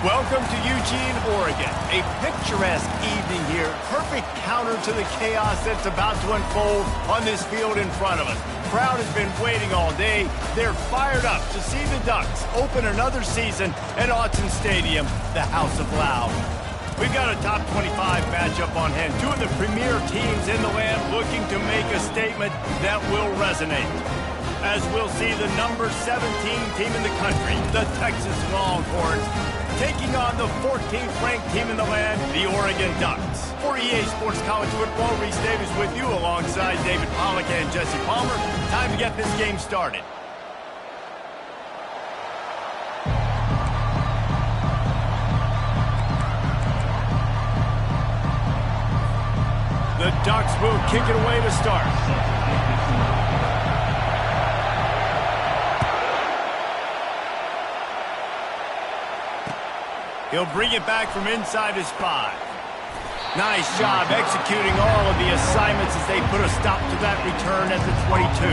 Welcome to Eugene, Oregon. A picturesque evening here. Perfect counter to the chaos that's about to unfold on this field in front of us. Crowd has been waiting all day. They're fired up to see the Ducks open another season at Autzen Stadium, the House of Loud. We've got a top 25 matchup on hand. Two of the premier teams in the land looking to make a statement that will resonate. As we'll see the number 17 team in the country, the Texas Longhorns, taking on the 14th ranked team in the land, the Oregon Ducks. For EA Sports College Football, Reese Davis with you alongside David Pollack and Jesse Palmer. Time to get this game started. The Ducks will kick it away to start. He'll bring it back from inside his 5. Nice job executing all of the assignments as they put a stop to that return at the 22.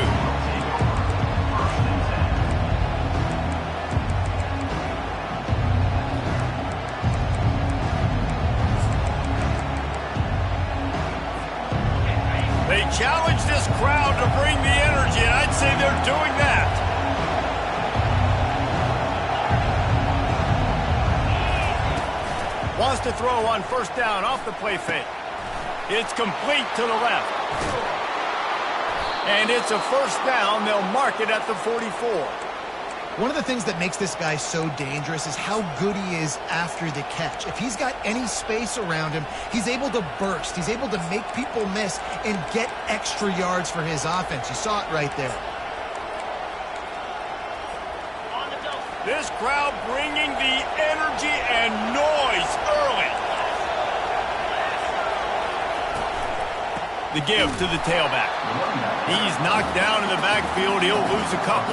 They challenge this crowd to bring the energy, and I'd say they're doing that. Wants to throw on first down off the play fake. It's complete to the left. And it's a first down. They'll mark it at the 44. One of the things that makes this guy so dangerous is how good he is after the catch. If he's got any space around him, he's able to burst. He's able to make people miss and get extra yards for his offense. You saw it right there. This crowd bringing the energy and noise early. The give to the tailback. He's knocked down in the backfield. He'll lose a couple.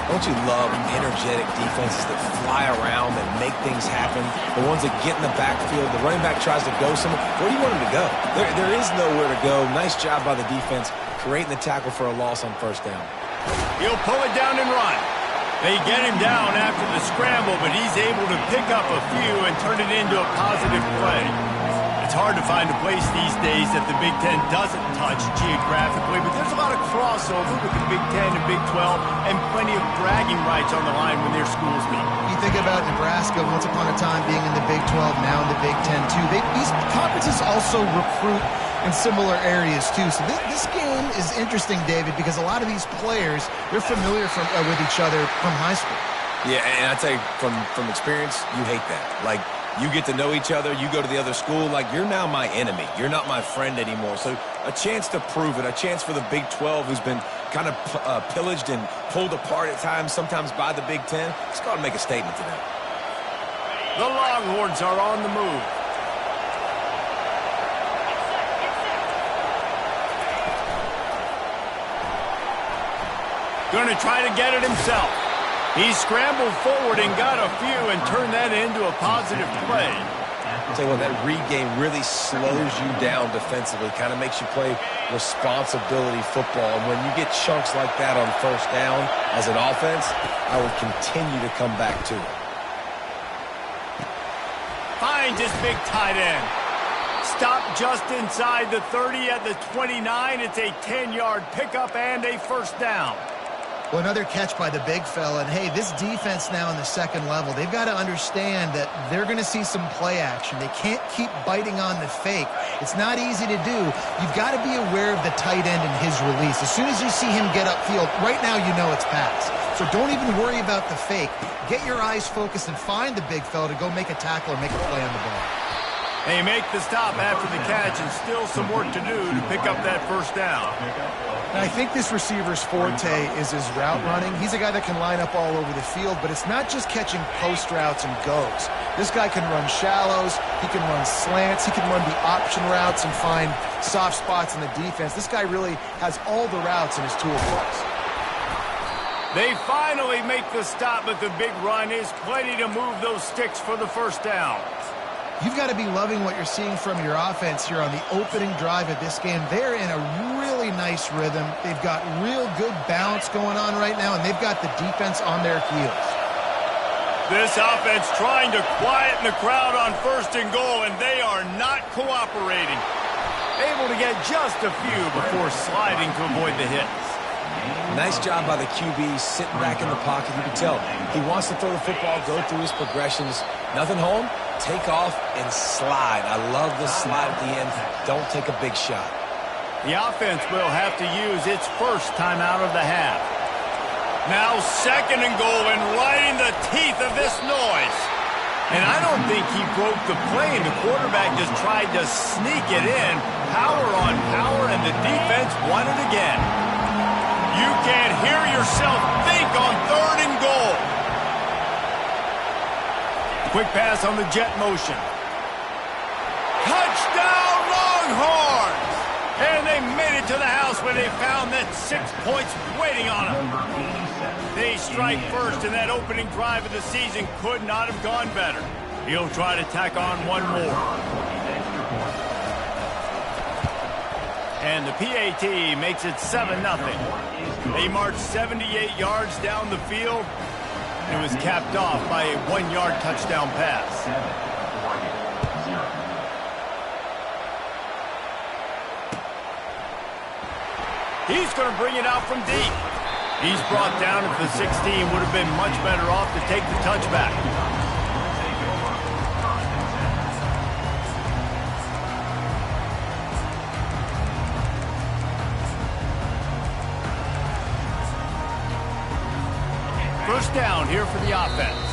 Don't you love energetic defenses that fly around and make things happen? The ones that get in the backfield, the running back tries to go somewhere. Where do you want him to go? There is nowhere to go. Nice job by the defense, creating the tackle for a loss on first down. He'll pull it down and run. They get him down after the scramble, but he's able to pick up a few and turn it into a positive play. It's hard to find a place these days that the Big Ten doesn't touch geographically, but there's a lot of crossover with the Big Ten and Big 12 and plenty of bragging rights on the line when their schools meet. You think about Nebraska once upon a time being in the Big 12, now in the Big Ten too. These conferences also recruit in similar areas too. So this game is interesting, David, because a lot of these players, they're familiar with each other from high school. Yeah, and I tell you, from experience, you hate that. Like, you get to know each other, you go to the other school, like, you're now my enemy. You're not my friend anymore. So a chance to prove it, a chance for the Big 12, who's been kind of pillaged and pulled apart at times, sometimes by the Big 10. It's got to make a statement to them. The Longhorns are on the move. Going to try to get it himself. He scrambled forward and got a few and turned that into a positive play. I'll tell you what, that read game really slows you down defensively, kind of makes you play responsibility football. And when you get chunks like that on first down as an offense, I would continue to come back to it. Finds his big tight end. Stop just inside the 30 at the 29. It's a 10-yard pickup and a first down. Well, another catch by the big fella. And, hey, this defense now in the second level, they've got to understand that they're going to see some play action. They can't keep biting on the fake. It's not easy to do. You've got to be aware of the tight end and his release. As soon as you see him get upfield, right now you know it's pass. So don't even worry about the fake. Get your eyes focused and find the big fella to go make a tackle or make a play on the ball. They make the stop after the catch, and still some work to do to pick up that first down. And I think this receiver's forte is his route running. He's a guy that can line up all over the field, but it's not just catching post routes and goes. This guy can run shallows, he can run slants, he can run the option routes and find soft spots in the defense. This guy really has all the routes in his toolbox. They finally make the stop, but the big run is plenty to move those sticks for the first down. You've got to be loving what you're seeing from your offense here on the opening drive of this game. They're in a really nice rhythm. They've got real good balance going on right now, and they've got the defense on their heels. This offense trying to quieten the crowd on 1st and goal, and they are not cooperating. Able to get just a few before sliding to avoid the hits. Nice job by the QB, sitting back in the pocket. You can tell he wants to throw the football, go through his progressions. Nothing home, take off and slide. I love the slide at the end. Don't take a big shot. The offense will have to use its first timeout of the half. Now 2nd and goal, and right in the teeth of this noise. And I don't think he broke the play, and the quarterback just tried to sneak it in. Power on power, and the defense won it again. You can't hear yourself think on 3rd and goal. Quick pass on the jet motion. Touchdown, Longhorns! And they made it to the house where they found that 6 points waiting on them. They strike first, and that opening drive of the season could not have gone better. He'll try to tack on one more. And the PAT makes it 7-0. They marched 78 yards down the field. It was capped off by a 1-yard touchdown pass. He's going to bring it out from deep. He's brought down at the 16. Would have been much better off to take the touchback. First down here for the offense.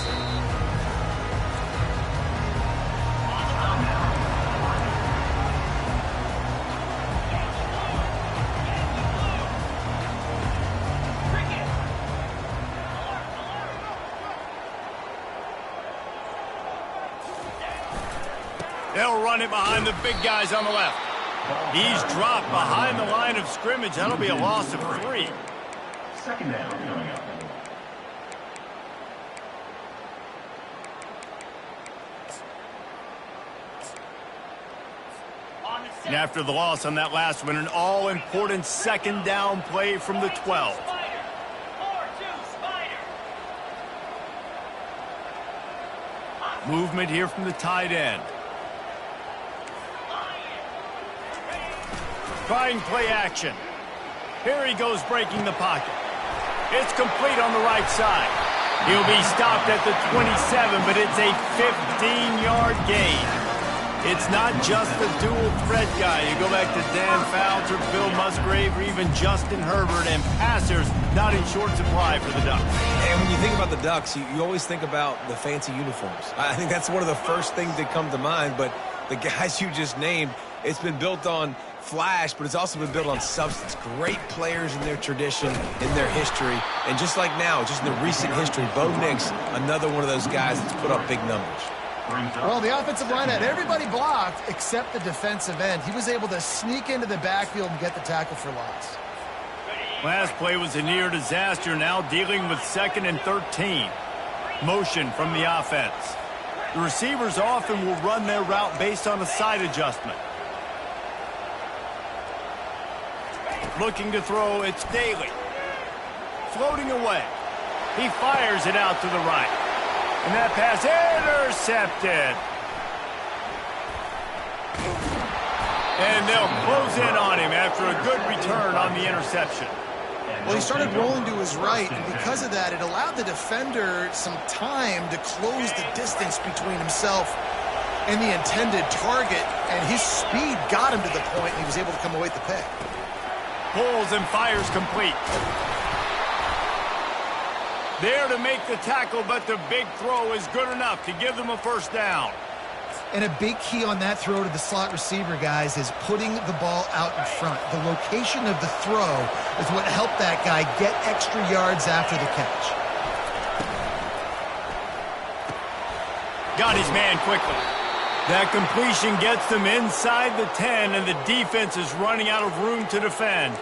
They'll run it behind the big guys on the left. He's dropped behind the line of scrimmage. That'll be a loss of 3. 2nd down coming up. And after the loss on that last one, an all-important 2nd down play from the 12. Movement here from the tight end. Trying play action. Here he goes breaking the pocket. It's complete on the right side. He'll be stopped at the 27, but it's a 15-yard gain. It's not just the dual threat guy. You go back to Dan Fouts or Bill Musgrave or even Justin Herbert, and passers not in short supply for the Ducks. And when you think about the Ducks, you always think about the fancy uniforms. I think that's one of the first things that come to mind, but the guys you just named, it's been built on flash, but it's also been built on substance. Great players in their tradition, in their history, and just like now, just in the recent history, Bo Nix, another one of those guys that's put up big numbers. Well, the offensive line had everybody blocked except the defensive end. He was able to sneak into the backfield and get the tackle for loss. Last play was a near disaster, now dealing with 2nd and 13. Motion from the offense. The receivers often will run their route based on a side adjustment. Looking to throw, it's Daly. Floating away. He fires it out to the right. And that pass intercepted. And they'll close in on him after a good return on the interception. Well, he started rolling to his right, and because of that, it allowed the defender some time to close the distance between himself and the intended target, and his speed got him to the point, and he was able to come away with the pick. Pulls and fires complete. There to make the tackle, but the big throw is good enough to give them a first down. And a big key on that throw to the slot receiver, guys, is putting the ball out in front. The location of the throw is what helped that guy get extra yards after the catch. Got his man quickly. That completion gets them inside the 10, and the defense is running out of room to defend.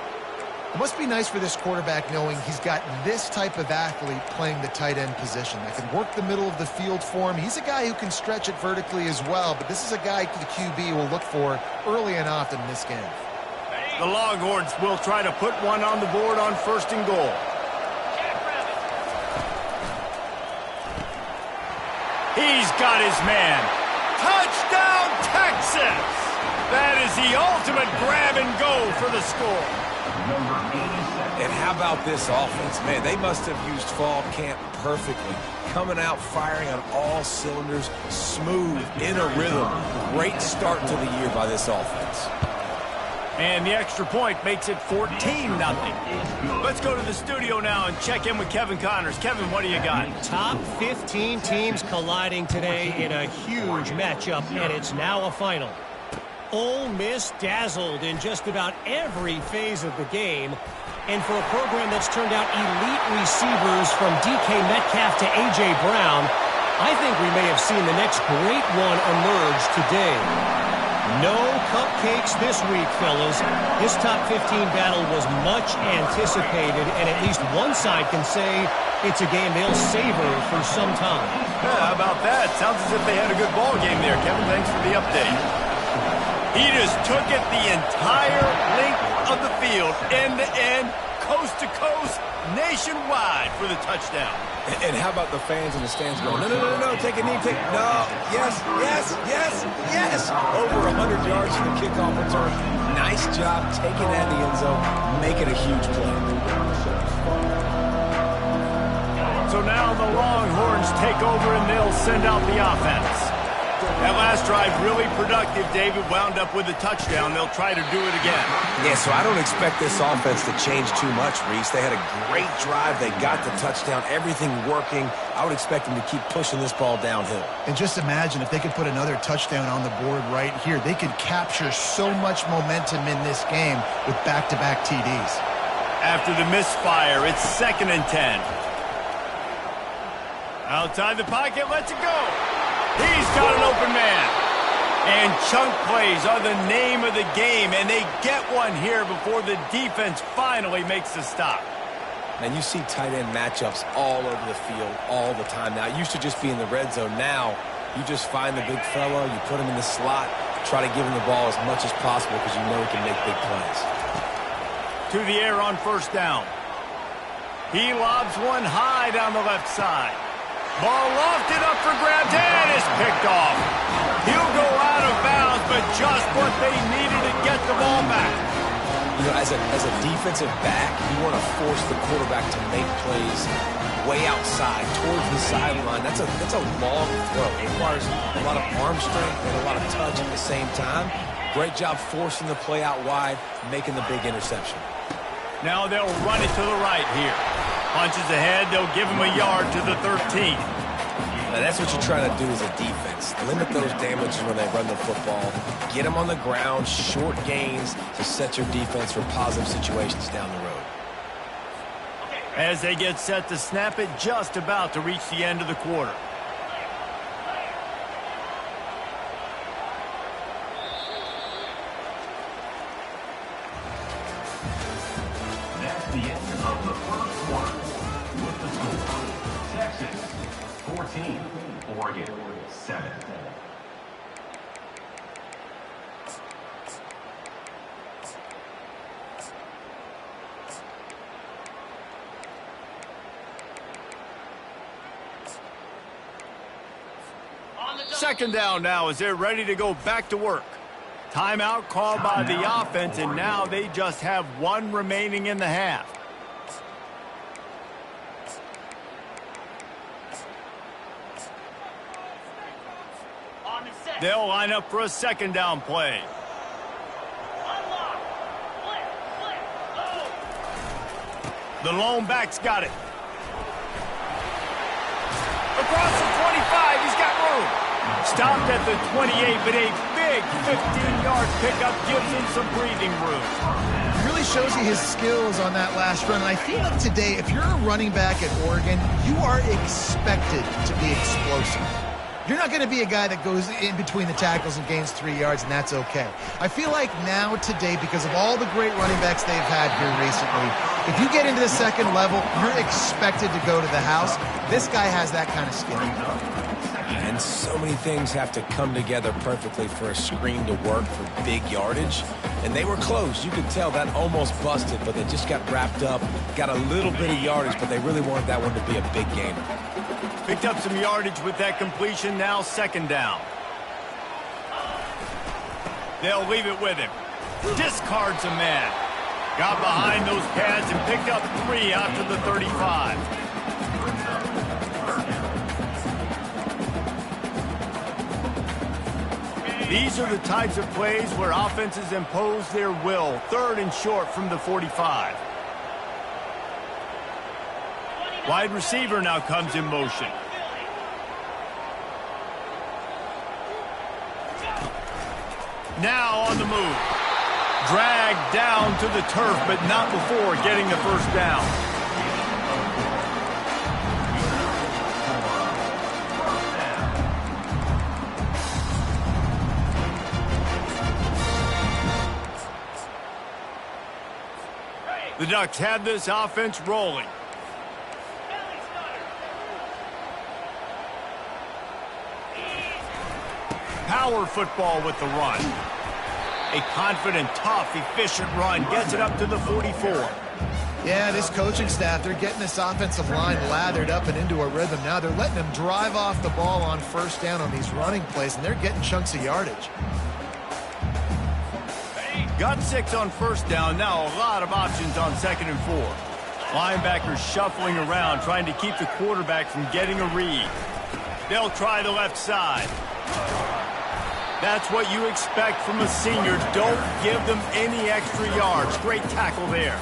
It must be nice for this quarterback knowing he's got this type of athlete playing the tight end position that can work the middle of the field for him. He's a guy who can stretch it vertically as well, but this is a guy the QB will look for early and often in this game. The Longhorns will try to put one on the board on 1st and goal. He's got his man. Touchdown, Texas! That is the ultimate grab and go for the score. And how about this offense? Man, they must have used fall camp perfectly. Coming out, firing on all cylinders, smooth, in a rhythm. Great start to the year by this offense. And the extra point makes it 14-0. Let's go to the studio now and check in with Kevin Connors. Kevin, what do you got? Top 15 teams colliding today in a huge matchup, and it's now a final. Ole Miss dazzled in just about every phase of the game. And for a program that's turned out elite receivers from DK Metcalf to A.J. Brown, I think we may have seen the next great one emerge today. No cupcakes this week, fellas. This top 15 battle was much anticipated, and at least one side can say it's a game they'll savor for some time. Yeah, how about that? Sounds as if they had a good ball game there, Kevin. Thanks for the update. He just took it the entire length of the field, end to end, coast to coast, nationwide for the touchdown. And how about the fans in the stands going, no, take a knee, no, yes. Over 100 yards for the kickoff return. Nice job taking that in the end zone, making a huge play. So now the Longhorns take over and they'll send out the offense. That last drive really productive. David wound up with a touchdown. They'll try to do it again. Yeah, so I don't expect this offense to change too much, Reese. They had a great drive. They got the touchdown. Everything working. I would expect them to keep pushing this ball downhill. And just imagine if they could put another touchdown on the board right here. They could capture so much momentum in this game with back-to-back TDs. After the misfire, it's 2nd and 10. Outside the pocket, lets it go. He's got an open man. And chunk plays are the name of the game, and they get one here before the defense finally makes the stop. And you see tight end matchups all over the field all the time now. It used to just be in the red zone. Now you just find the big fella, you put him in the slot, try to give him the ball as much as possible because you know he can make big plays. To the air on 1st down. He lobs one high down the left side. Ball lofted up for grabs and is picked off. He'll go out of bounds, but just what they needed to get the ball back. You know, as a defensive back, you want to force the quarterback to make plays way outside, towards the sideline. That's a long throw. It requires a lot of arm strength and a lot of touch at the same time. Great job forcing the play out wide, making the big interception. Now they'll run it to the right here. Punches ahead, they'll give him a yard to the 13. Now that's what you're trying to do as a defense. Limit those damages when they run the football. Get them on the ground, short gains to set your defense for positive situations down the road. As they get set to snap it, just about to reach the end of the quarter. That's the end of the first quarter. With the score, Texas 14, Oregon 7. Second down now as they're ready to go back to work. Timeout called by the offense, and now they just have one remaining in the half. They'll line up for a 2nd down play. The lone back's got it. Across the 25, he's got room. Stopped at the 28, but a big 15-yard pickup gives him some breathing room. It really shows you his skills on that last run. And I feel like today, if you're a running back at Oregon, you are expected to be explosive. You're not going to be a guy that goes in between the tackles and gains 3 yards, and that's okay. I feel like now today, because of all the great running backs they've had here recently, if you get into the 2nd level, you're expected to go to the house. This guy has that kind of skill. And so many things have to come together perfectly for a screen to work for big yardage. And they were close. You could tell that almost busted, but they just got wrapped up, got a little bit of yardage, but they really wanted that one to be a big gainer. Picked up some yardage with that completion, now second down. They'll leave it with him. Discards a man. Got behind those pads and picked up 3 out to the 35. These are the types of plays where offenses impose their will. 3rd and short from the 45. Wide receiver now comes in motion. Now on the move. Dragged down to the turf, but not before getting the first down. The Ducks have this offense rolling. Power football with the run. A confident, tough, efficient run gets it up to the 44. Yeah, this coaching staff, they're getting this offensive line lathered up and into a rhythm. Now they're letting them drive off the ball on first down on these running plays, and they're getting chunks of yardage. Got 6 on first down. Now a lot of options on 2nd and 4. Linebackers shuffling around, trying to keep the quarterback from getting a read. They'll try the left side. That's what you expect from a senior. Don't give them any extra yards. Great tackle there.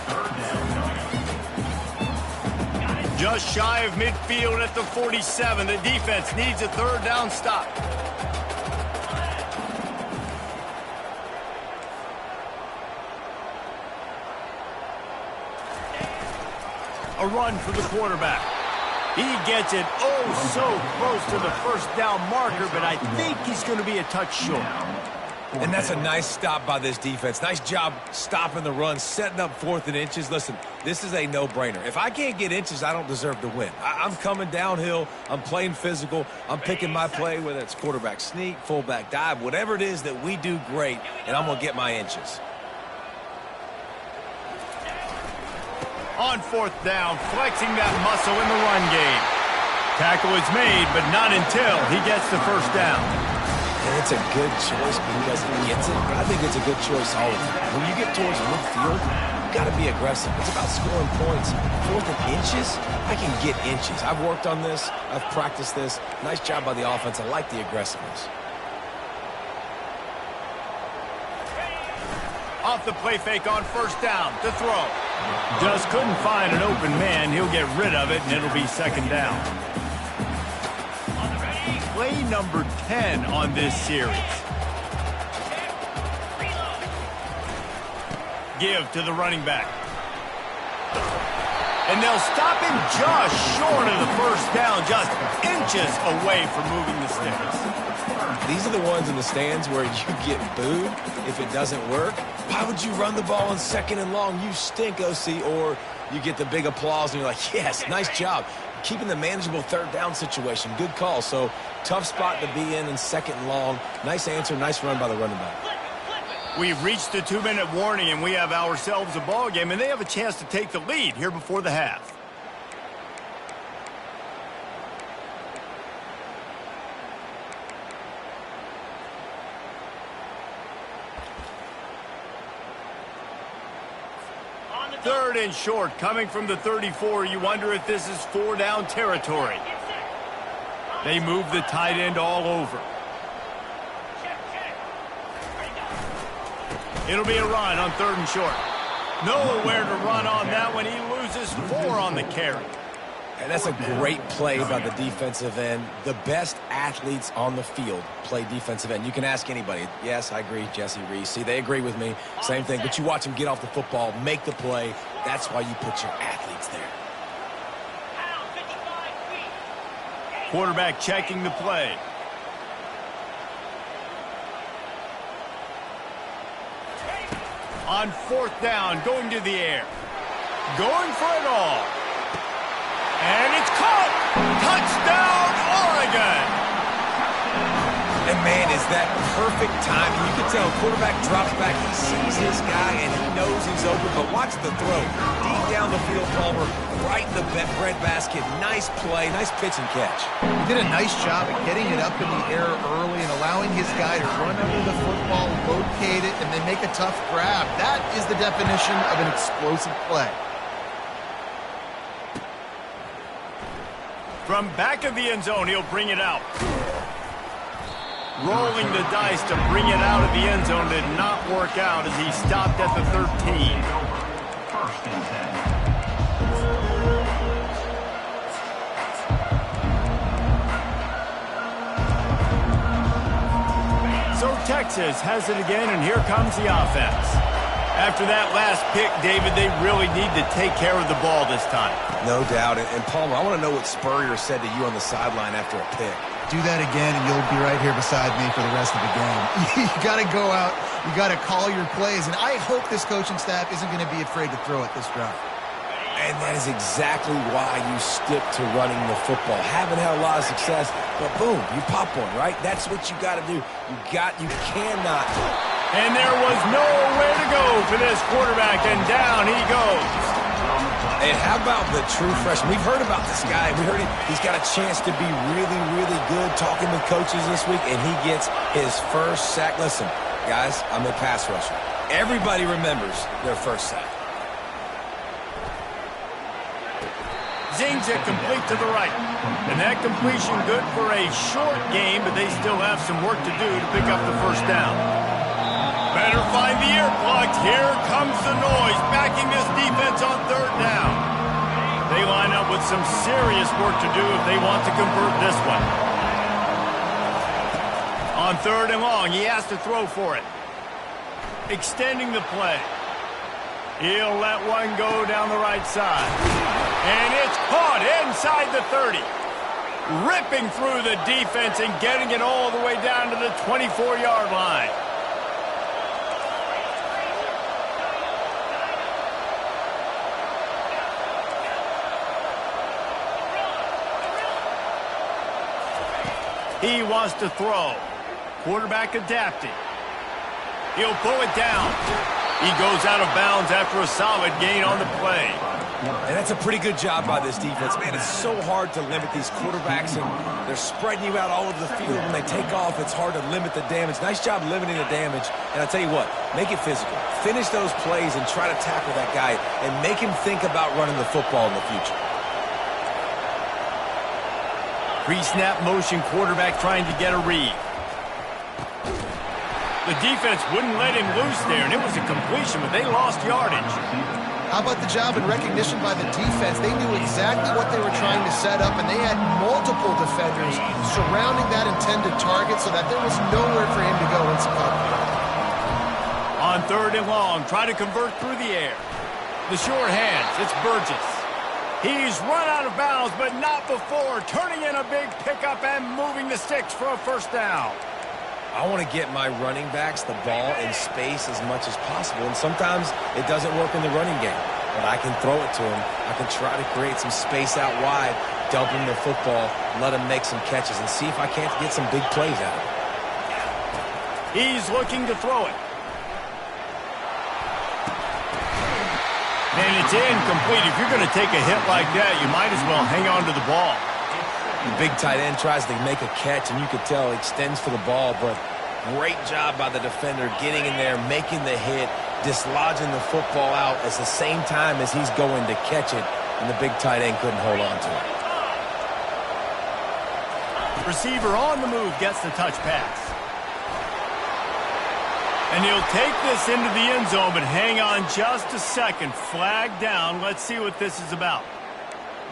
Just shy of midfield at the 47. The defense needs a 3rd down stop. A run for the quarterback. He gets it so close to the first down marker, but I think he's going to be a touch short. And that's a nice stop by this defense. Nice job stopping the run, setting up 4th and inches. Listen, this is a no-brainer. If I can't get inches, I don't deserve to win. I'm coming downhill. I'm playing physical. I'm picking my play, whether it's quarterback sneak, fullback dive, whatever it is that we do great, and I'm going to get my inches. On 4th down, flexing that muscle in the run game. Tackle is made, but not until he gets the first down. And it's a good choice because he gets it, but I think it's a good choice all of them. When you get towards midfield, you got to be aggressive. It's about scoring points. 4th and inches, I can get inches. I've worked on this. I've practiced this. Nice job by the offense. I like the aggressiveness. Off the play fake on first down to throw. Just couldn't find an open man. He'll get rid of it, and it'll be 2nd down. Play number 10 on this series. Give to the running back. And they'll stop him just short of the first down, just inches away from moving the sticks. These are the ones in the stands where you get booed if it doesn't work. Why would you run the ball on 2nd and long? You stink, OC. Or you get the big applause and you're like, yes, nice job. Keeping the manageable 3rd down situation. Good call. So tough spot to be in 2nd and long. Nice answer, nice run by the running back. We've reached the 2-minute warning, and we have ourselves a ball game, and they have a chance to take the lead here before the half. Third and short, coming from the 34. You wonder if this is 4-down territory. They move the tight end all over. It'll be a run on 3rd and short. Nowhere to run on that one. He loses 4 on the carry. And that's a great play by the defensive end. The best athletes on the field play defensive end. You can ask anybody. Yes, I agree, Jesse Reese. See, they agree with me. Same thing. But you watch them get off the football, make the play. That's why you put your athletes there. Quarterback checking the play. On 4th down, going to the air. Going for it all. And it's caught! Touchdown, Oregon! And man, is that perfect timing. You can tell quarterback drops back. He sees his guy, and he knows he's open. But watch the throw. Deep down the field, Palmer, right in the breadbasket. Nice play, nice pitch and catch. He did a nice job of getting it up in the air early and allowing his guy to run under the football, locate it, and then make a tough grab. That is the definition of an explosive play. From back of the end zone, he'll bring it out. Rolling the dice to bring it out of the end zone did not work out as he stopped at the 13. First and 10. So Texas has it again, and here comes the offense. After that last pick, David, they really need to take care of the ball this time. No doubt. And Palmer, I want to know what Spurrier said to you on the sideline after a pick. Do that again, and you'll be right here beside me for the rest of the game. You got to go out. You got to call your plays, and I hope this coaching staff isn't going to be afraid to throw it this drive. And that is exactly why you stick to running the football. Haven't had a lot of success, but boom, you pop one, right? That's what you got to do. You cannot. And there was nowhere to go for this quarterback, and down he goes. And how about the true freshman? We've heard about this guy. We heard he's got a chance to be really, really good, talking with coaches this week, and he gets his first sack. Listen, guys, I'm a pass rusher. Everybody remembers their first sack. Zings it complete to the right. And that completion good for a short game, but they still have some work to do to pick up the first down. Better find the earplugs. Here comes the noise, backing this defense on third down. They line up with some serious work to do if they want to convert this one. On third and long, he has to throw for it. Extending the play. He'll let one go down the right side. And it's caught inside the 30. Ripping through the defense and getting it all the way down to the 24-yard line. He wants to throw. Quarterback adapting. He'll pull it down. He goes out of bounds after a solid gain on the play. And that's a pretty good job by this defense. Man, it's so hard to limit these quarterbacks, and they're spreading you out all over the field. When they take off, it's hard to limit the damage. Nice job limiting the damage. And I'll tell you what, make it physical. Finish those plays and try to tackle that guy and make him think about running the football in the future. Pre-snap motion quarterback trying to get a read. The defense wouldn't let him loose there, and it was a completion, but they lost yardage. How about the job and recognition by the defense? They knew exactly what they were trying to set up, and they had multiple defenders surrounding that intended target so that there was nowhere for him to go into cover. On third and long, try to convert through the air. The short hands, it's Burgess. He's run out of bounds, but not before turning in a big pickup and moving the sticks for a first down. I want to get my running backs the ball in space as much as possible, and sometimes it doesn't work in the running game, but I can throw it to him. I can try to create some space out wide, dump him the football, let him make some catches, and see if I can't get some big plays out of him. He's looking to throw it. And it's incomplete. If you're going to take a hit like that, you might as well hang on to the ball. The big tight end tries to make a catch, and you could tell he extends for the ball, but great job by the defender getting in there, making the hit, dislodging the football out at the same time as he's going to catch it, and the big tight end couldn't hold on to it. Receiver on the move gets the touch pass. And he'll take this into the end zone, but hang on just a second. Flag down. Let's see what this is about.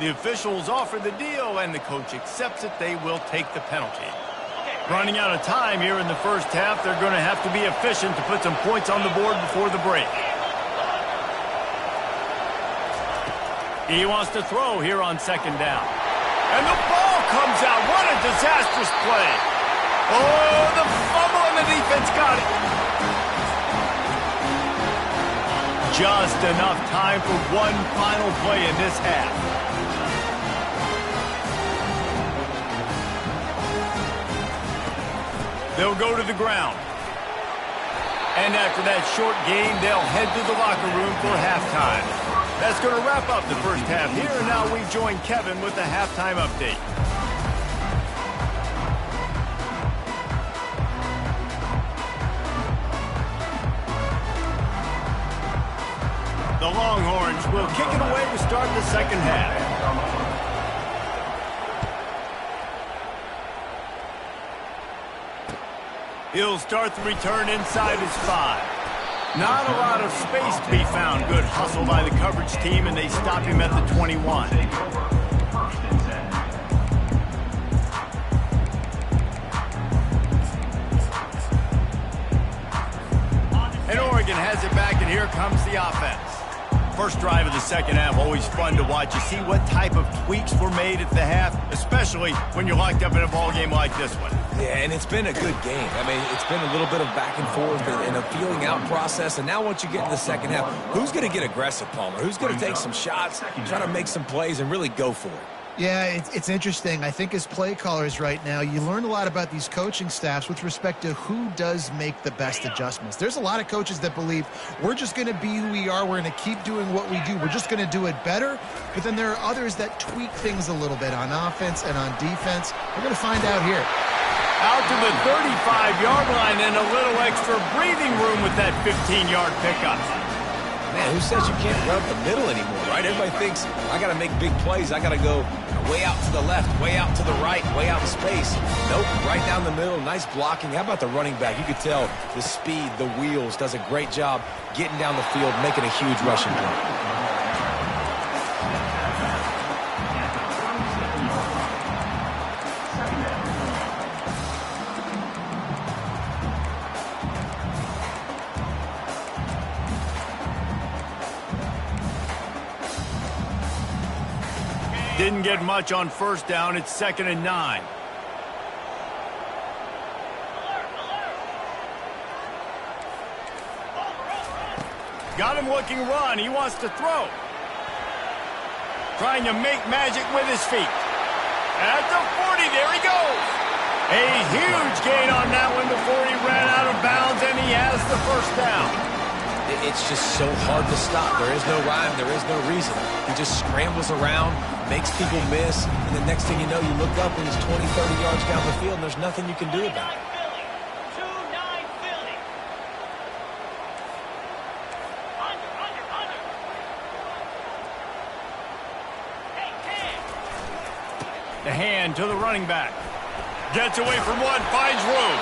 The officials offer the deal, and the coach accepts it. They will take the penalty. Running out of time here in the first half. They're going to have to be efficient to put some points on the board before the break. He wants to throw here on second down. And the ball comes out. What a disastrous play. Oh, the fumble, and the defense got it. Just enough time for one final play in this half. They'll go to the ground. And after that short game, they'll head to the locker room for halftime. That's going to wrap up the first half here, and now we join Kevin with the halftime update. The Longhorns will kick it away to start the second half. He'll start the return inside his 5. Not a lot of space to be found. Good hustle by the coverage team, and they stop him at the 21. And Oregon has it back, and here comes the offense. First drive of the second half, always fun to watch. You see what type of tweaks were made at the half, especially when you're locked up in a ball game like this one. Yeah, and it's been a good game. I mean, it's been a little bit of back and forth and a feeling out process. And now once you get in the second half, who's going to get aggressive, Palmer? Who's going to take some shots, try to make some plays, and really go for it? Yeah, it's interesting. I think as play callers right now, you learn a lot about these coaching staffs with respect to who does make the best adjustments. There's a lot of coaches that believe we're just going to be who we are. We're going to keep doing what we do. We're just going to do it better. But then there are others that tweak things a little bit on offense and on defense. We're going to find out here. Out to the 35-yard line and a little extra breathing room with that 15-yard pickup. Man, who says you can't run up the middle anymore, right? Everybody thinks, I got to make big plays. I got to go way out to the left, way out to the right, way out in space. Nope, right down the middle. Nice blocking. How about the running back? You could tell the speed, the wheels, does a great job getting down the field, making a huge rushing play. Didn't get much on first down. It's 2nd and 9. Got him looking run. He wants to throw. Trying to make magic with his feet. At the 40, there he goes. A huge gain on that one before he ran out of bounds, and he has the first down. It's just so hard to stop. There is no rhyme. There is no reason. He just scrambles around, makes people miss, and the next thing you know, you look up and he's 20, 30 yards down the field, and there's nothing you can do about it. The hand to the running back. Gets away from one, finds room.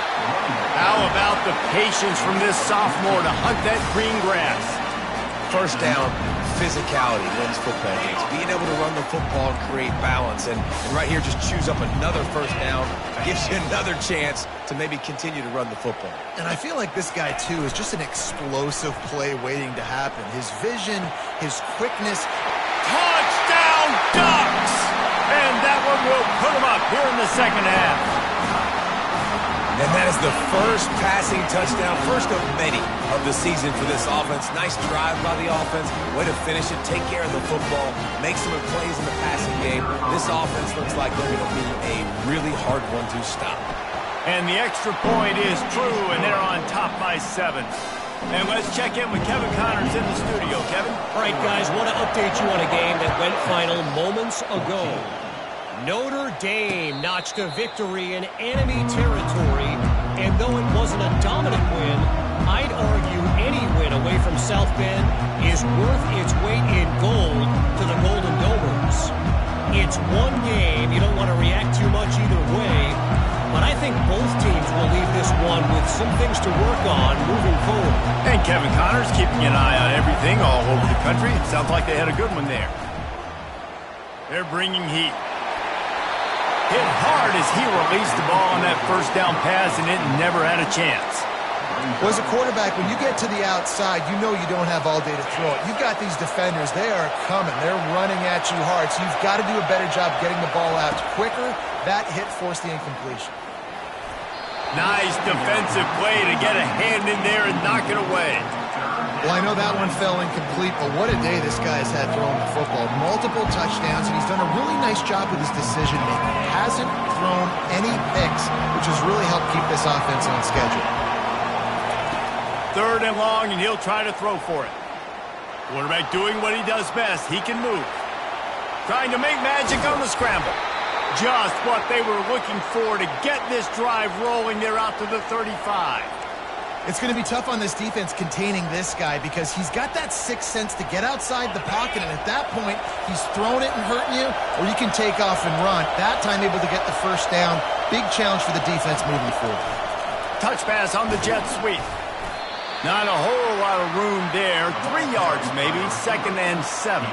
How about the patience from this sophomore to hunt that green grass? First down, physicality wins football games. Being able to run the football and create balance. And right here, just choose up another first down. Gives you another chance to maybe continue to run the football. And I feel like this guy, too, is just an explosive play waiting to happen. His vision, his quickness. Touchdown, Ducks! And that one will put him up here in the second half. And that is the first passing touchdown, first of many of the season for this offense. Nice drive by the offense. Way to finish it, take care of the football, make some plays in the passing game. This offense looks like they're going to be a really hard one to stop. And the extra point is true, and they're on top by 7. And let's check in with Kevin Connors in the studio. Kevin? All right, guys, want to update you on a game that went final moments ago. Notre Dame notched a victory in enemy territory, and though it wasn't a dominant win, I'd argue any win away from South Bend is worth its weight in gold to the Golden Domers. It's one game. You don't want to react too much either way, but I think both teams will leave this one with some things to work on moving forward. And Kevin Connors keeping an eye on everything all over the country. It sounds like they had a good one there. They're bringing heat. Hit hard as he released the ball on that first down pass, and it never had a chance. Well, as a quarterback, when you get to the outside, you know you don't have all day to throw it. You've got these defenders. They are coming. They're running at you hard, so you've got to do a better job getting the ball out quicker. That hit forced the incompletion. Nice defensive play to get a hand in there and knock it away. Well, I know that one fell incomplete, but what a day this guy has had throwing the football. Multiple touchdowns, and he's done a really nice job with his decision-making. Hasn't thrown any picks, which has really helped keep this offense on schedule. 3rd and long, and he'll try to throw for it. Quarterback doing what he does best. He can move. Trying to make magic on the scramble. Just what they were looking for to get this drive rolling. They're out to the 35. It's going to be tough on this defense containing this guy because he's got that sixth sense to get outside the pocket, and at that point, he's throwing it and hurting you, or you can take off and run. That time able to get the first down. Big challenge for the defense moving forward. Touch pass on the jet sweep. Not a whole lot of room there. 3 yards maybe, 2nd and 7.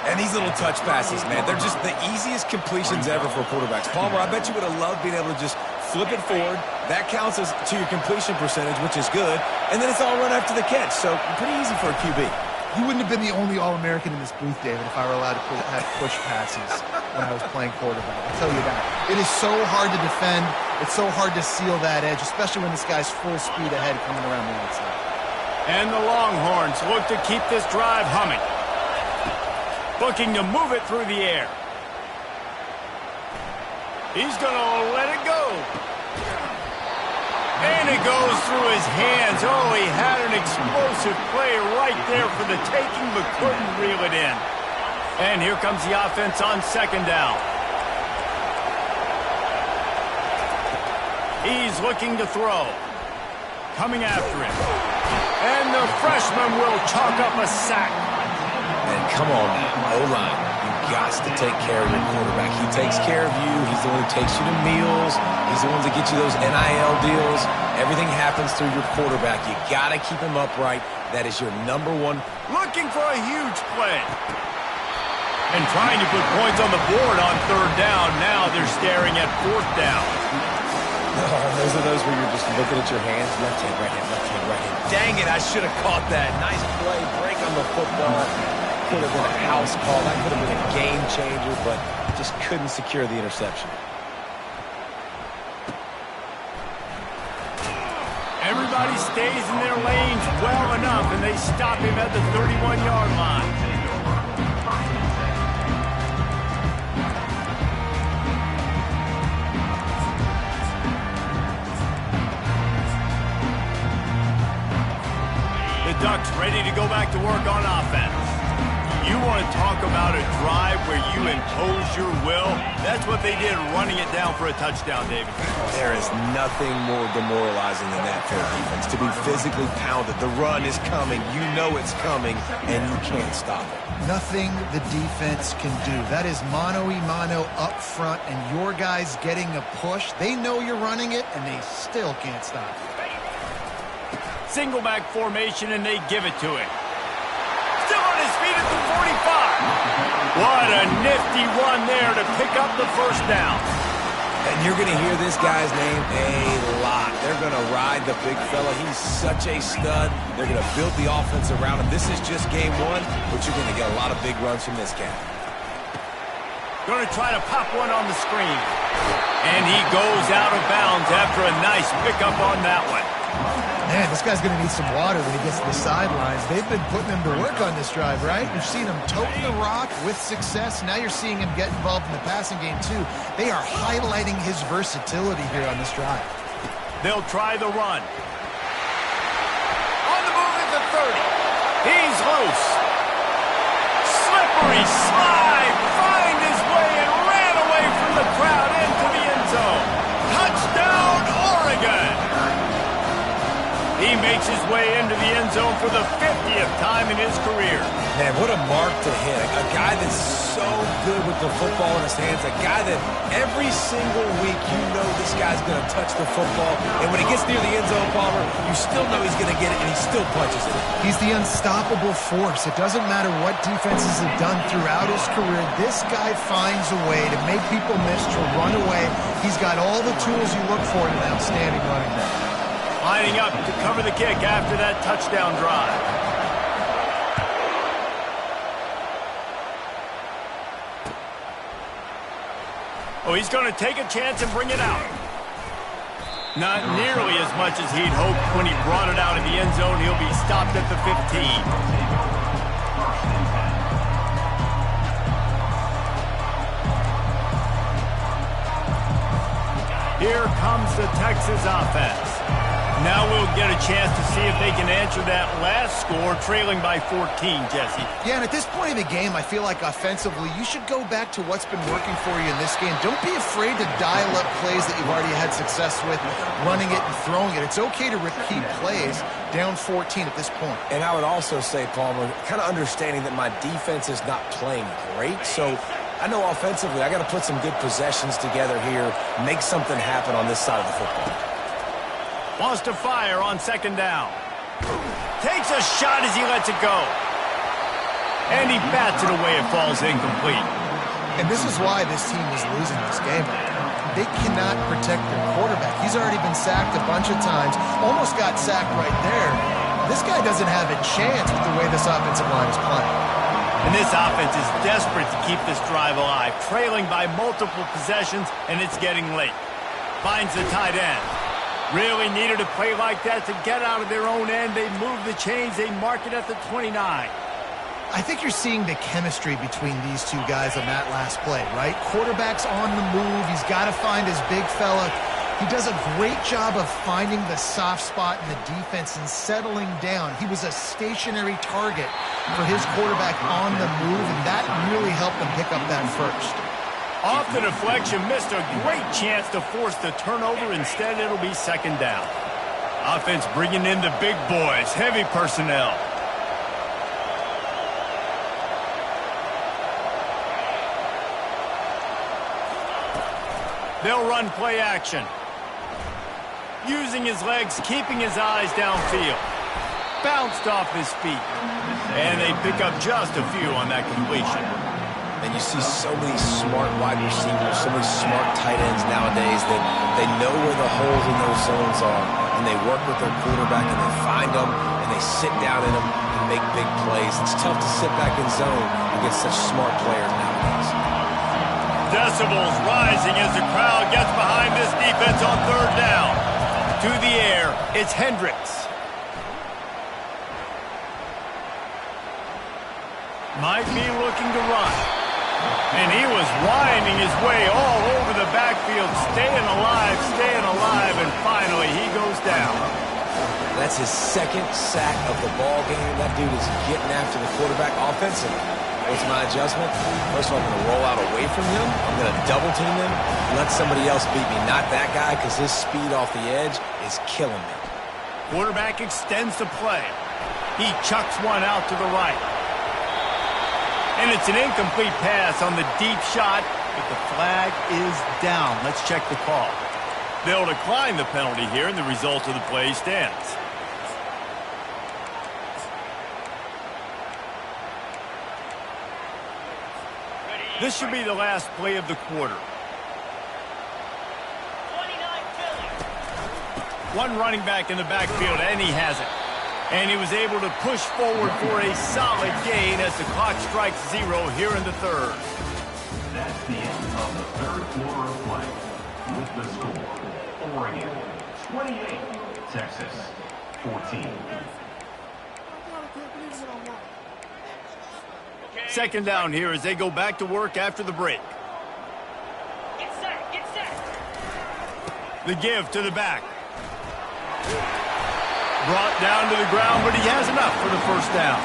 And these little touch passes, man, they're just the easiest completions ever for quarterbacks. Palmer, I bet you would have loved being able to just flip it forward. That counts as to your completion percentage, which is good. And then it's all run after the catch, so pretty easy for a QB. You wouldn't have been the only All-American in this booth, David, if I were allowed to have push passes when I was playing quarterback. I'll tell you that. It is so hard to defend. It's so hard to seal that edge, especially when this guy's full speed ahead coming around the outside. And the Longhorns look to keep this drive humming. Looking to move it through the air. He's going to let it go. And it goes through his hands. Oh, he had an explosive play right there for the taking, but couldn't reel it in. And here comes the offense on 2nd down. He's looking to throw. Coming after him. And the freshman will chalk up a sack. And come on now, O-line. You've got to take care of your quarterback. He takes care of you. He's the one who takes you to meals. He's the one that gets you those NIL deals. Everything happens through your quarterback. You got to keep him upright. That is your number one. Looking for a huge play. And trying to put points on the board on 3rd down. Now they're staring at 4th down. Oh, those are those where you're just looking at your hands. Left hand, right hand, left hand, right hand. Dang it, I should have caught that. Nice play, break on the football. Could have been a house call. That could have been a game changer, but just couldn't secure the interception. Everybody stays in their lanes well enough, and they stop him at the 31-yard line. The Ducks ready to go back to work on offense. You want to talk about a drive where you impose your will? That's what they did running it down for a touchdown, David. There is nothing more demoralizing than that for a defense. To be physically pounded. The run is coming. You know it's coming, and you can't stop it. Nothing the defense can do. That is mano-a-mano up front, and your guys getting a push. They know you're running it, and they still can't stop it. Single back formation, and they give it to him. Still on his feet at the 45. What a nifty run there to pick up the 1st down. And you're going to hear this guy's name a lot. They're going to ride the big fella. He's such a stud. They're going to build the offense around him. This is just game 1, but you're going to get a lot of big runs from this cat. Going to try to pop one on the screen. And he goes out of bounds after a nice pickup on that one. Man, this guy's going to need some water when he gets to the sidelines. They've been putting him to work on this drive, right? You've seen him toting the rock with success. Now you're seeing him get involved in the passing game, too. They are highlighting his versatility here on this drive. They'll try the run. On the move at the 30. He's loose. Slippery slide. Find his way and ran away from the crowd into the end zone. Touchdown, Oregon. He makes his way into the end zone for the 50th time in his career. Man, what a mark to hit. A guy that's so good with the football in his hands. A guy that every single week you know this guy's going to touch the football. And when he gets near the end zone, Palmer, you still know he's going to get it, and he still punches it. He's the unstoppable force. It doesn't matter what defenses have done throughout his career. This guy finds a way to make people miss, to run away. He's got all the tools you look for in an outstanding running back. Lining up to cover the kick after that touchdown drive. Oh, he's going to take a chance and bring it out. Not nearly as much as he'd hoped when he brought it out of the end zone. He'll be stopped at the 15. Here comes the Texas offense. Now we'll get a chance to see if they can answer that last score, trailing by 14, Jesse. Yeah, and at this point in the game, I feel like offensively, you should go back to what's been working for you in this game. Don't be afraid to dial up plays that you've already had success with, running it and throwing it. It's okay to repeat plays down 14 at this point. And I would also say, Palmer, kind of understanding that my defense is not playing great, so I know offensively I got to put some good possessions together here, make something happen on this side of the football. Wants to fire on second down. Takes a shot as he lets it go. And he bats it away. It falls incomplete. And this is why this team is losing this game. They cannot protect their quarterback. He's already been sacked a bunch of times. Almost got sacked right there. This guy doesn't have a chance with the way this offensive line is playing. And this offense is desperate to keep this drive alive, trailing by multiple possessions, and it's getting late. Finds the tight end. Really needed a play like that to get out of their own end. They move the chains. They mark it at the 29. I think you're seeing the chemistry between these two guys on that last play, right? Quarterback's on the move. He's got to find his big fella. He does a great job of finding the soft spot in the defense and settling down. He was a stationary target for his quarterback on the move, and that really helped him pick up that first. Off the deflection, missed a great chance to force the turnover. Instead, it'll be second down. Offense bringing in the big boys, heavy personnel. They'll run play action. Using his legs, keeping his eyes downfield. Bounced off his feet. And they pick up just a few on that completion. And you see so many smart wide receivers, so many smart tight ends nowadays that they know where the holes in those zones are, and they work with their quarterback, and they find them, and they sit down in them and make big plays. It's tough to sit back in zone against such smart players nowadays. Decibels rising as the crowd gets behind this defense on third down. To the air, it's Hendricks. Might be looking to run. And he was winding his way all over the backfield, staying alive, and finally he goes down. That's his second sack of the ball game. That dude is getting after the quarterback offensively. What's my adjustment? First of all, I'm going to roll out away from him. I'm going to double team him and let somebody else beat me. Not that guy, because his speed off the edge is killing me. Quarterback extends the play. He chucks one out to the right. And it's an incomplete pass on the deep shot, but the flag is down. Let's check the call. They'll decline the penalty here, and the result of the play stands. This should be the last play of the quarter. One running back in the backfield, and he has it. And he was able to push forward for a solid gain as the clock strikes 0 here in the third. That's the end of the third quarter of play. With the score, Oregon 28, Texas 14. Second down here as they go back to work after the break. Get set. The give to the back. Brought down to the ground, but he has enough for the first down.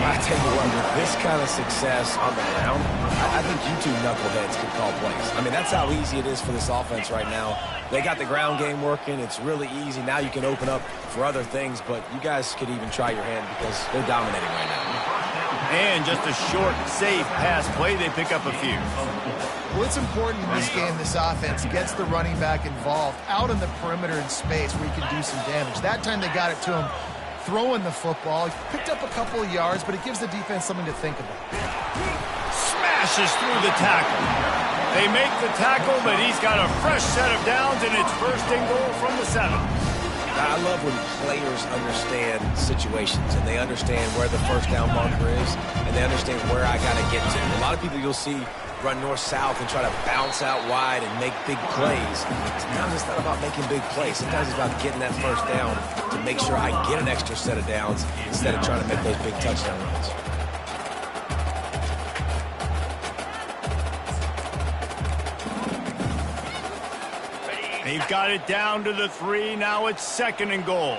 I tell you what, with this kind of success on the ground, I think you two knuckleheads could call plays. I mean, that's how easy it is for this offense right now. They got the ground game working. It's really easy. Now you can open up for other things, but you guys could even try your hand because they're dominating right now. And just a short, safe pass play, they pick up a few. Well, it's important in this game this offense gets the running back involved out on the perimeter in space where he can do some damage. That time they got it to him throwing the football. He picked up a couple of yards, but it gives the defense something to think about. Smashes through the tackle. They make the tackle, but he's got a fresh set of downs, and it's first and goal from the 7. I love when players understand situations and they understand where the first down marker is and they understand where I got to get to. A lot of people you'll see run north-south and try to bounce out wide and make big plays. Sometimes it's not about making big plays. Sometimes it's about getting that first down to make sure I get an extra set of downs instead of trying to make those big touchdown runs. They've got it down to the 3. Now it's 2nd and goal.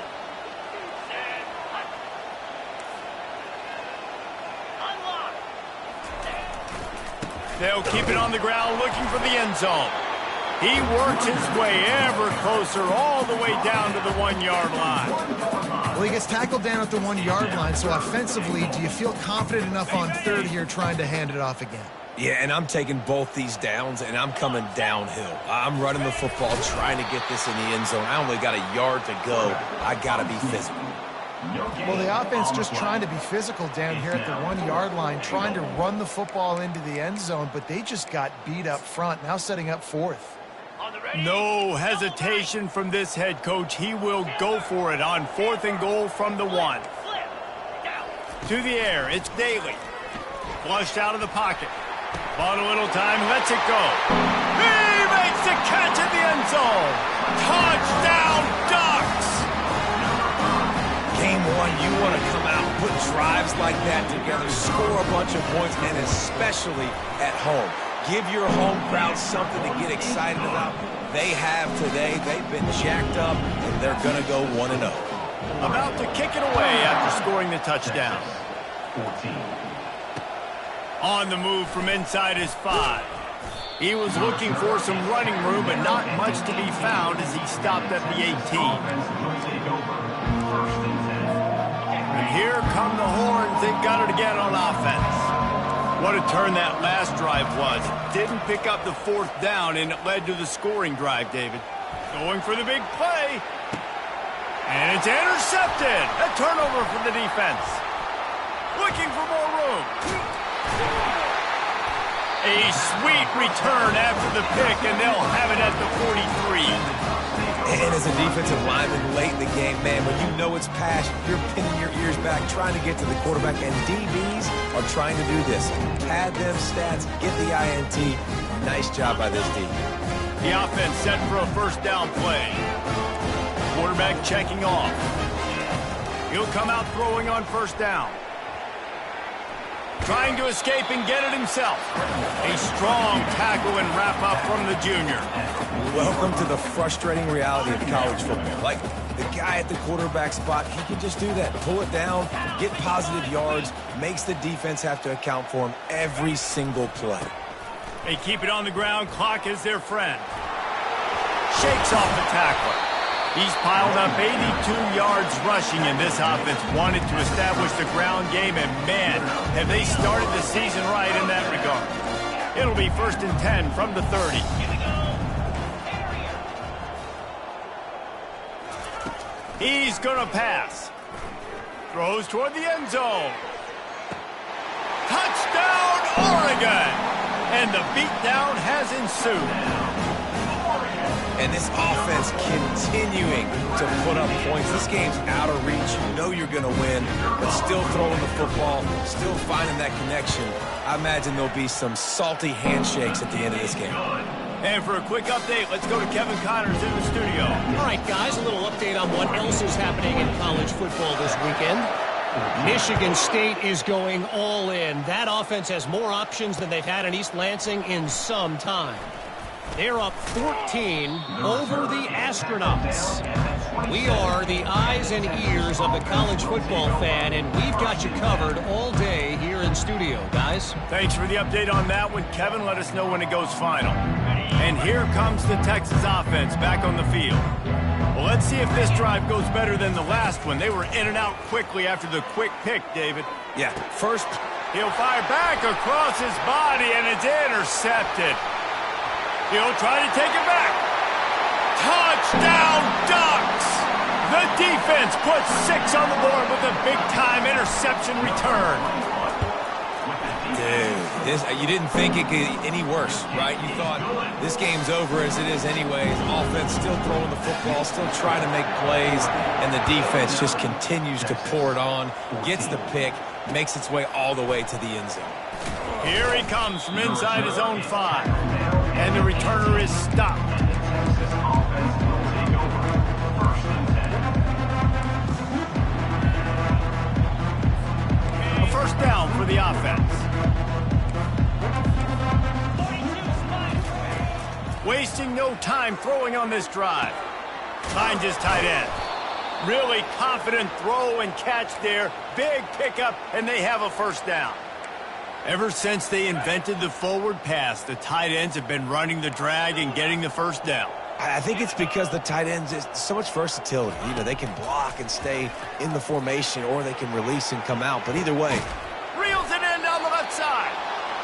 They'll keep it on the ground looking for the end zone. He works his way ever closer all the way down to the 1-yard line. Well, he gets tackled down at the 1-yard line, so offensively, do you feel confident enough on 3rd here trying to hand it off again? Yeah, and I'm taking both these downs, and I'm coming downhill. I'm running the football, trying to get this in the end zone. I only got a yard to go. I got to be physical. Well, the offense just trying to be physical down here at the 1-yard line, trying to run the football into the end zone, but they just got beat up front, now setting up 4th. No hesitation from this head coach. He will go for it on 4th and goal from the 1. To the air, it's Daly. Flushed out of the pocket. Bought a little time, lets it go. He makes the catch in the end zone. Touchdown, Dúçkš! Game 1, you want to come out, put drives like that together, score a bunch of points, and especially at home. Give your home crowd something to get excited about. They have today. They've been jacked up, and they're going to go 1-0. About to kick it away after scoring the touchdown. 14. On the move from inside his 5. He was looking for some running room, but not much to be found as he stopped at the 18. And here come the horns. They've got it again on offense. What a turn that last drive was. Didn't pick up the 4th down, and it led to the scoring drive, David. Going for the big play. And it's intercepted. A turnover for the defense. Looking for more room. A sweet return after the pick, and they'll have it at the 43. And as a defensive lineman late in the game, man, when you know it's pass, you're pinning your ears back, trying to get to the quarterback, and DBs are trying to do this. Pad them stats, get the INT. Nice job by this D. The offense set for a 1st down play. Quarterback checking off. He'll come out throwing on 1st down. Trying to escape and get it himself. A strong tackle and wrap-up from the junior. Welcome to the frustrating reality of college football. Like, the guy at the quarterback spot, he can just do that. Pull it down, get positive yards, makes the defense have to account for him every single play. They keep it on the ground. Clock is their friend. Shakes off the tackler. He's piled up 82 yards rushing, and this offense wanted to establish the ground game, and man, have they started the season right in that regard. It'll be 1st and 10 from the 30. He's gonna pass. Throws toward the end zone. Touchdown, Oregon! And the beatdown has ensued. And this offense continuing to put up points. This game's out of reach. You know you're going to win, but still throwing the football, still finding that connection. I imagine there'll be some salty handshakes at the end of this game. And for a quick update, let's go to Kevin Connors in the studio. All right, guys, a little update on what else is happening in college football this weekend. Michigan State is going all in. That offense has more options than they've had in East Lansing in some time. They're up 14 over the Astronauts. We are the eyes and ears of the college football fan, and we've got you covered all day here in studio, guys. Thanks for the update on that one, Kevin. Let us know when it goes final. And here comes the Texas offense back on the field. Well, let's see if this drive goes better than the last one. They were in and out quickly after the quick pick, David. Yeah, first. He'll fire back across his body, and it's intercepted. He'll try to take it back. Touchdown, Dúçkš! The defense puts 6 on the board with a big-time interception return. Dude, you didn't think it could get any worse, right? You thought this game's over as it is anyways. Offense still throwing the football, still trying to make plays, and the defense just continues to pour it on, gets the pick, makes its way all the way to the end zone. Here he comes from inside his own 5. And the returner is stopped. Texas offense will take over. First and 10. A first down for the offense. Wasting no time throwing on this drive. Finds his tight end. Really confident throw and catch there. Big pickup, and they have a first down. Ever since they invented the forward pass, the tight ends have been running the drag and getting the first down. I think it's because the tight ends is so much versatility. You know, they can block and stay in the formation, or they can release and come out. But either way, Reels it in down the left side.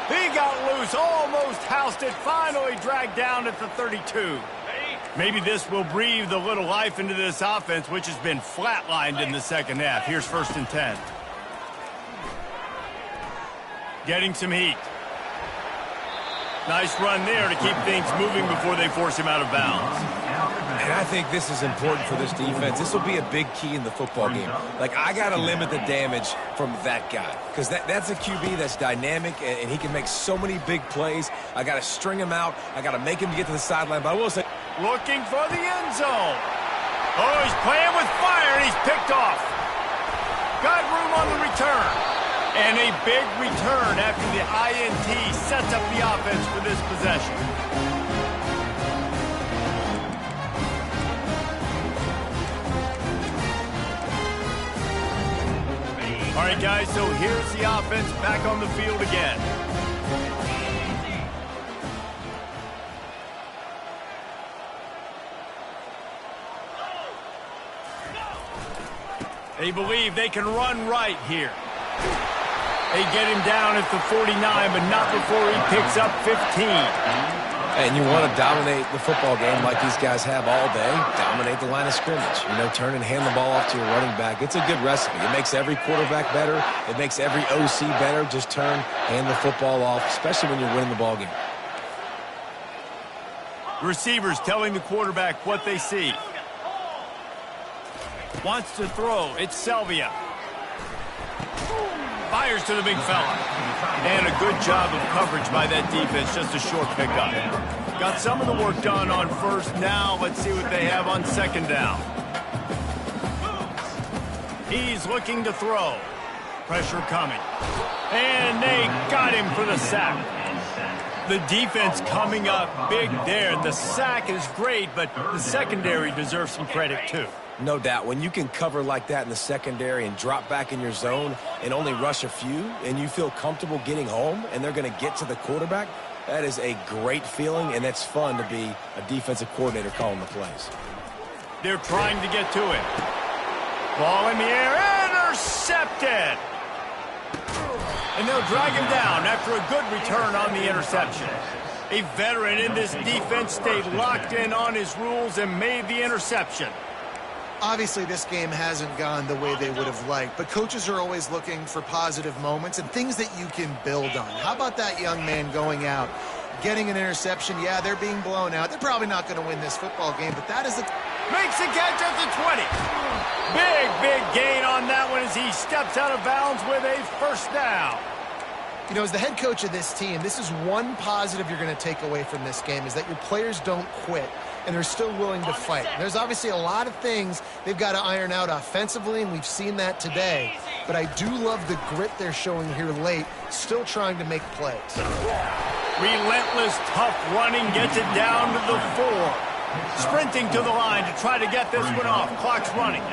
He got loose, almost housed it, finally dragged down at the 32. Maybe this will breathe a little life into this offense, which has been flatlined in the second half. Here's first and 10. Getting some heat. Nice run there to keep things moving before they force him out of bounds. and I think this is important for this defense. This will be a big key in the football game. Like, I got to limit the damage from that guy because that's a QB that's dynamic, and he can make so many big plays. I got to string him out. I got to make him get to the sideline. But I will say, looking for the end zone. Oh, he's playing with fire, and he's picked off. Got room on the return. And a big return after the INT sets up the offense for this possession. All right, guys, so here's the offense back on the field again. They believe they can run right here. They get him down at the 49, but not before he picks up 15. And you want to dominate the football game like these guys have all day. Dominate the line of scrimmage. You know, turn and hand the ball off to your running back. It's a good recipe. It makes every quarterback better. It makes every OC better. Just turn, hand the football off, especially when you're winning the ball game. Receivers telling the quarterback what they see. Wants to throw. It's Selvia. Fires to the big fella. And a good job of coverage by that defense. Just a short pickup. Got some of the work done on first. Now let's see what they have on second down. He's looking to throw. Pressure coming. And they got him for the sack. The defense coming up big there. The sack is great, but the secondary deserves some credit too. No doubt. When you can cover like that in the secondary and drop back in your zone and only rush a few, and you feel comfortable getting home and they're going to get to the quarterback, that is a great feeling, and it's fun to be a defensive coordinator calling the plays. They're trying to get to him. Ball in the air, intercepted! And they'll drag him down after a good return on the interception. A veteran in this defense stayed locked in on his rules and made the interception. Obviously, this game hasn't gone the way they would have liked, but coaches are always looking for positive moments and things that you can build on. How about that young man going out, getting an interception? Yeah, they're being blown out. They're probably not going to win this football game, but that is a... Makes the catch at the 20. Big gain on that one as he steps out of bounds with a first down. You know, as the head coach of this team, this is one positive you're going to take away from this game, is that your players don't quit, and they're still willing to fight. There's obviously a lot of things they've got to iron out offensively, and we've seen that today. But I do love the grit they're showing here late, still trying to make plays. Relentless, tough running gets it down to the 4. Sprinting to the line to try to get this one off. Clock's running.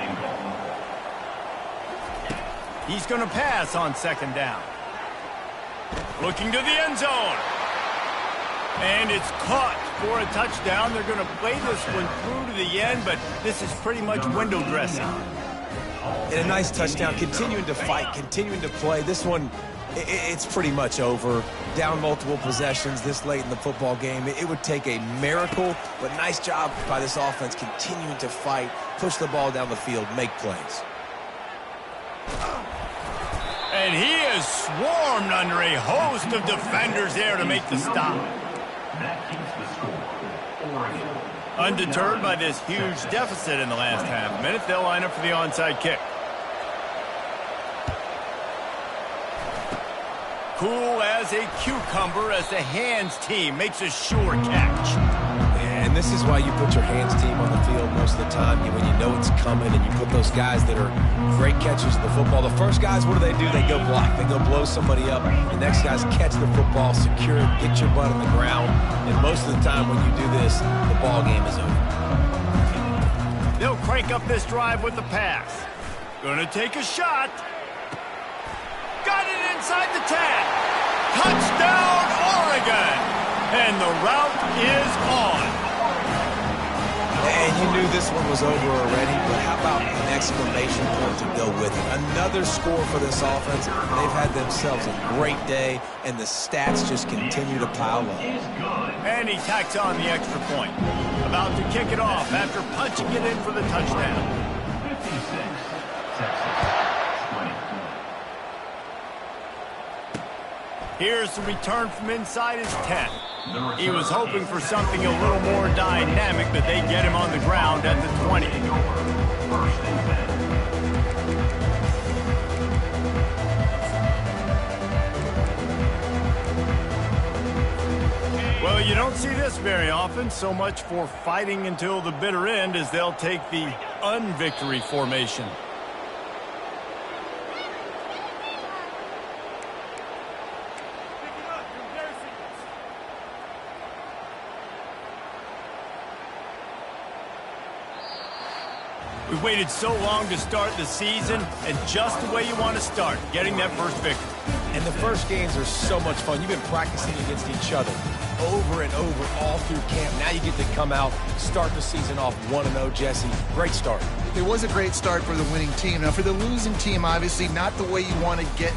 He's going to pass on second down. Looking to the end zone. And it's caught for a touchdown. They're going to play this one through to the end, but this is pretty much window dressing. And a nice touchdown, continuing to fight, continuing to play. This one, it's pretty much over. Down multiple possessions this late in the football game. It would take a miracle, but nice job by this offense continuing to fight, push the ball down the field, make plays. And he is swarmed under a host of defenders there to make the stop. That keeps the score. Oregon. Undeterred by this huge deficit in the last half minute, they'll line up for the onside kick. Cool as a cucumber as the hands team makes a sure catch. And this is why you put your hands team on the field most of the time, when you know it's coming, and you put those guys that are great catchers of the football. The first guys, what do? They go block. They go blow somebody up. The next guys catch the football, secure it, get your butt on the ground. And most of the time when you do this, the ball game is over. They'll crank up this drive with the pass. Gonna take a shot. Got it inside the 10. Touchdown, Oregon! And the route is on. And you knew this one was over already, but how about an exclamation point to go with it? Another score for this offense. They've had themselves a great day, and the stats just continue to pile up. And he tacks on the extra point. About to kick it off after punching it in for the touchdown. 56, Texas, 20. Here's the return from inside his 10. He was hoping for something a little more dynamic, but they get him on the ground at the 20. First and 10. Well, you don't see this very often. So much for fighting until the bitter end as they'll take the unvictory formation. We waited so long to start the season, and just the way you want to start, getting that first victory. And the first games are so much fun. You've been practicing against each other over and over all through camp. Now you get to come out, start the season off 1-0, Jesse. Great start. It was a great start for the winning team. Now, for the losing team, obviously not the way you want to get